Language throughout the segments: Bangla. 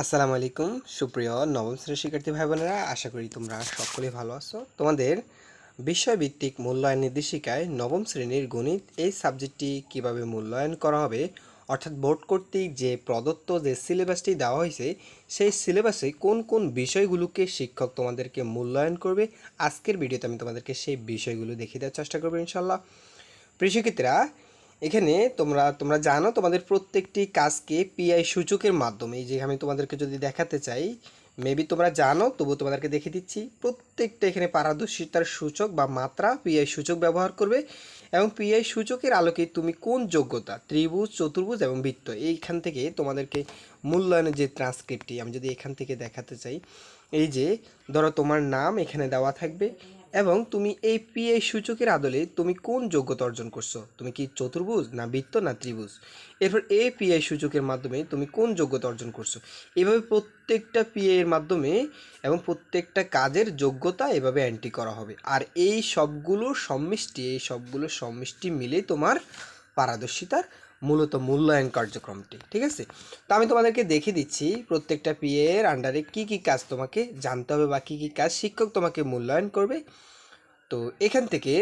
আসসালামু আলাইকুম সুপ্রিয় নবম শ্রেণীর শিক্ষার্থী ভাই বোনেরা, আশা করি তোমরা সকলেই ভালো আছো। তোমাদের বিষয়ভিত্তিক মূল্যায়ন নির্দেশিকায় নবম শ্রেণীর গণিত এই সাবজেক্টটি কিভাবে মূল্যায়ন করা হবে, অর্থাৎ বোর্ড কর্তৃক যে প্রদত্ত যে সিলেবাসটি দেওয়া হয়েছে সেই সিলেবাসে কোন কোন বিষয়গুলোকে শিক্ষক তোমাদেরকে মূল্যায়ন করবে, আজকের ভিডিওতে আমি তোমাদেরকে সেই বিষয়গুলো দেখিয়ে দেওয়ার চেষ্টা করবো ইনশাল্লাহ। প্রিয় শিক্ষার্থীরা, এখানে তোমরা জানো তোমাদের প্রত্যেকটি কাজকে পিআই সূচকের মাধ্যমে, এই যে আমি তোমাদেরকে যদি দেখাতে চাই, মেবি তোমরা জানো তবু তোমাদেরকে দেখিয়ে দিচ্ছি। প্রত্যেকটা এখানে পারদর্শিতার সূচক বা মাত্রা পিআই সূচক ব্যবহার করবে এবং পিআই সূচকের আলোকে তুমি কোন যোগ্যতা, ত্রিভুজ, চতুর্ভুজ এবং বৃত্ত, এইখান থেকে তোমাদেরকে মূল্যায়নের যে ট্রান্সক্রিপ্টটি আমি যদি এখান থেকে দেখাতে চাই, এই যে ধরো তোমার নাম এখানে দেওয়া থাকবে এবং তুমি এই পিআই সূচকের আদলে তুমি কোন যোগ্যতা অর্জন করছো, তুমি কি চতুর্ভুজ না বৃত্ত না ত্রিভুজ, এরপর এই পিআই সূচকের মাধ্যমে তুমি কোন যোগ্যতা অর্জন করছো। এভাবে প্রত্যেকটা পিআই এর মাধ্যমে এবং প্রত্যেকটা কাজের যোগ্যতা এভাবে এন্ট্রি করা হবে। আর এই সবগুলোর সম্মিষ্টি মিলেই তোমার পারদর্শিতার মূলত মূল্যায়ন কার্যক্রমটি, ঠিক আছে। তো আমি তোমাদেরকে দেখিয়ে দিচ্ছি প্রত্যেকটা পিএ এর আন্ডারে কি কি কাজ তোমাকে জানতে হবে বা কি কি কাজ শিক্ষক তোমাকে মূল্যায়ন করবে। তো এখান থেকে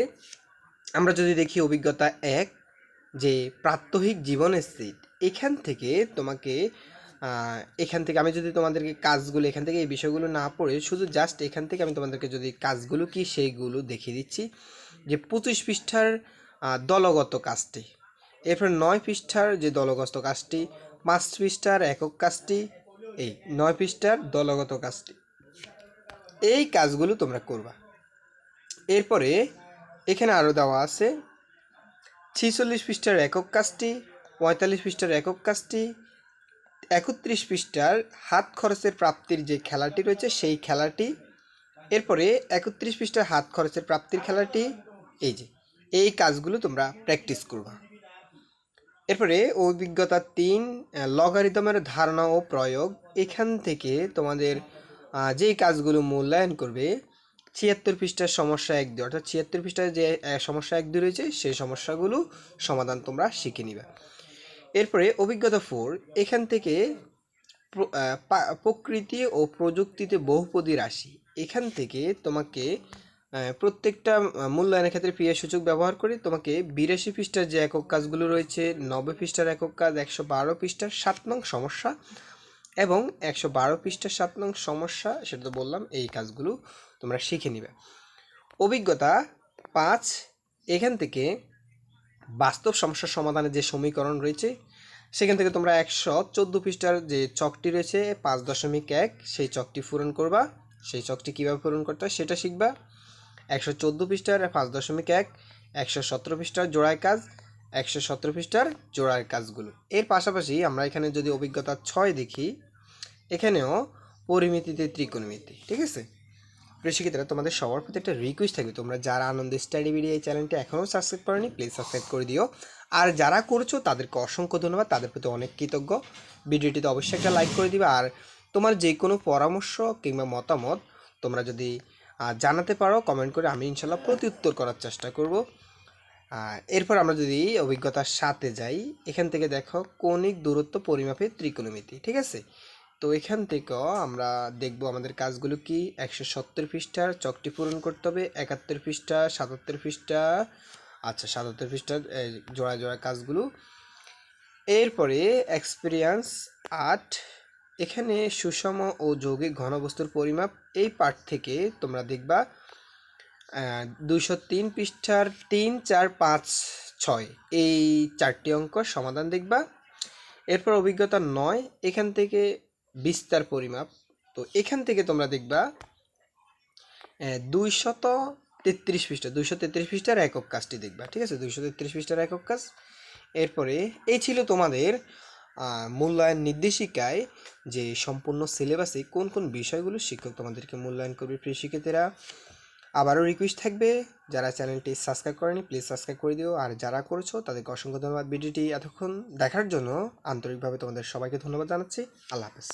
আমরা যদি দেখি অভিজ্ঞতা এক, যে প্রাত্যহিক জীবনের স্থিত, এখান থেকে তোমাকে এখান থেকে আমি যদি তোমাদেরকে কাজগুলো এখান থেকে এই বিষয়গুলো না পড়ে শুধু জাস্ট এখান থেকে আমি তোমাদেরকে যদি কাজগুলো কি সেইগুলো দেখিয়ে দিচ্ছি, যে 25 পৃষ্ঠার দলগত কাজটি, এরপর 9 পৃষ্ঠার যে দলগত কাজটি, 5 পৃষ্ঠার একক কাজটি, এই 9 পৃষ্ঠার দলগত কাজটি, এই কাজগুলো তোমরা করবা। এরপরে এখানে আরও দেওয়া আছে 46 পৃষ্ঠার একক কাজটি, 45 পৃষ্ঠার একক কাজটি, 31 পৃষ্ঠার হাত খরচের প্রাপ্তির যে খেলাটি রয়েছে সেই খেলাটি, এরপরে 31 পৃষ্ঠার হাত খরচের প্রাপ্তির খেলাটি, এই যে এই কাজগুলো তোমরা প্র্যাকটিস করবা। এরপরে অভিজ্ঞতা তিন, লগারিদমের ধারণা ও প্রয়োগ, এখান থেকে তোমাদের যেই কাজগুলো মূল্যায়ন করবে 76 পৃষ্ঠার সমস্যা 1-2, অর্থাৎ 76 পৃষ্ঠায় যে সমস্যা 1-2 রয়েছে সেই সমস্যাগুলো সমাধান তোমরা শিখে নিবে। এরপরে অভিজ্ঞতা 4, এখান থেকে প্রকৃতি ও প্রযুক্তিতে বহুপদী রাশি, এখান থেকে তোমাকে প্রত্যেকটা মূল্যায়নের ক্ষেত্রে পিআই সূচক ব্যবহার করে তোমাকে 82 পৃষ্ঠার যে একক কাজগুলো রয়েছে, 90 পৃষ্ঠার একক কাজ, 112 পৃষ্ঠার 7 নং সমস্যা এবং 112 পৃষ্ঠার 7 নং সমস্যা, সেটা তো বললাম, এই কাজগুলো তোমরা শিখে নিবে। অভিজ্ঞতা 5, এখান থেকে বাস্তব সমস্যার সমাধানের যে সমীকরণ রয়েছে সেখান থেকে তোমরা 114 পৃষ্ঠার যে চকটি রয়েছে 5.1, সেই চকটি পূরণ করবা। সেই চকটি কীভাবে পূরণ করতে হয় সেটা শিখবা। 114 পৃষ্ঠার 5.1, 117 পৃষ্ঠার জোড়ায় কাজ, 117 পৃষ্ঠার জোড়ার কাজগুলো। এর পাশাপাশি আমরা এখানে যদি অভিজ্ঞতা 6 দেখি, এখানেও পরিমিতিতে ত্রিকোণমিতি, ঠিক আছে। শিক্ষার্থীরা, তোমাদের সবার প্রতি একটা রিকোয়েস্ট থাকবে, তোমরা যারা আনন্দ স্টাডি ভিডিও এই চ্যানেলটি এখনও সাবস্ক্রাইব করোনি প্লিজ সাবস্ক্রাইব করে দিও, আর যারা করছো তাদেরকে অসংখ্য ধন্যবাদ, তাদের প্রতি অনেক কৃতজ্ঞ। ভিডিওটিতে অবশ্যই একটা লাইক করে দিবে, আর তোমার যে কোনো পরামর্শ কিংবা মতামত তোমরা যদি জানাতে পারো কমেন্ট করে, আমি ইনশাল্লাহ প্রতি উত্তর করার চেষ্টা করব। এরপর আমরা যদি অভিজ্ঞতার সাথে যাই, এখান থেকে দেখো কৌণিক দূরত্ব পরিমাপের ত্রিকোণমিতি, ঠিক আছে। তো এখান থেকেও আমরা দেখব আমাদের কাজগুলো কি। 170 পৃষ্ঠার চকটি পূরণ করতে হবে, 71 পৃষ্ঠা, 77 পৃষ্ঠা, আচ্ছা 77 পৃষ্ঠার জোড়া জোড়া কাজগুলো। এরপরে এক্সপিরিয়েন্স 8, এখানে সুষম ও যৌগিক ঘনবস্তুর পরিমাপ, এই পার্ট থেকে তোমরা দেখবা 203 পৃষ্ঠার 3, 4, 5, 6 এই 4টি অঙ্ক সমাধান দেখবা। এরপর অভিজ্ঞতা 9, এখান থেকে বিস্তার পরিমাপ, তো এখান থেকে তোমরা দেখবা 233 পৃষ্ঠার একক কাজটি দেখবা, ঠিক আছে, 233 পৃষ্ঠার একক কাজ। এরপরে এই ছিল তোমাদের মূল্যায়ন নির্দেশিকায় যে সম্পূর্ণ সিলেবাসে কোন কোন বিষয়গুলো শিক্ষক তোমাদেরকে মূল্যায়ন করবে। প্রিয় শিক্ষার্থীরা, আবারও রিকোয়েস্ট থাকবে, যারা চ্যানেলটি সাবস্ক্রাইব করেনি প্লিজ সাবস্ক্রাইব করে দিও, আর যারা করেছো তাদেরকে অসংখ্য ধন্যবাদ। ভিডিওটি এতক্ষণ দেখার জন্য আন্তরিকভাবে তোমাদের সবাইকে ধন্যবাদ জানাচ্ছি। আল্লাহ হাফেজ।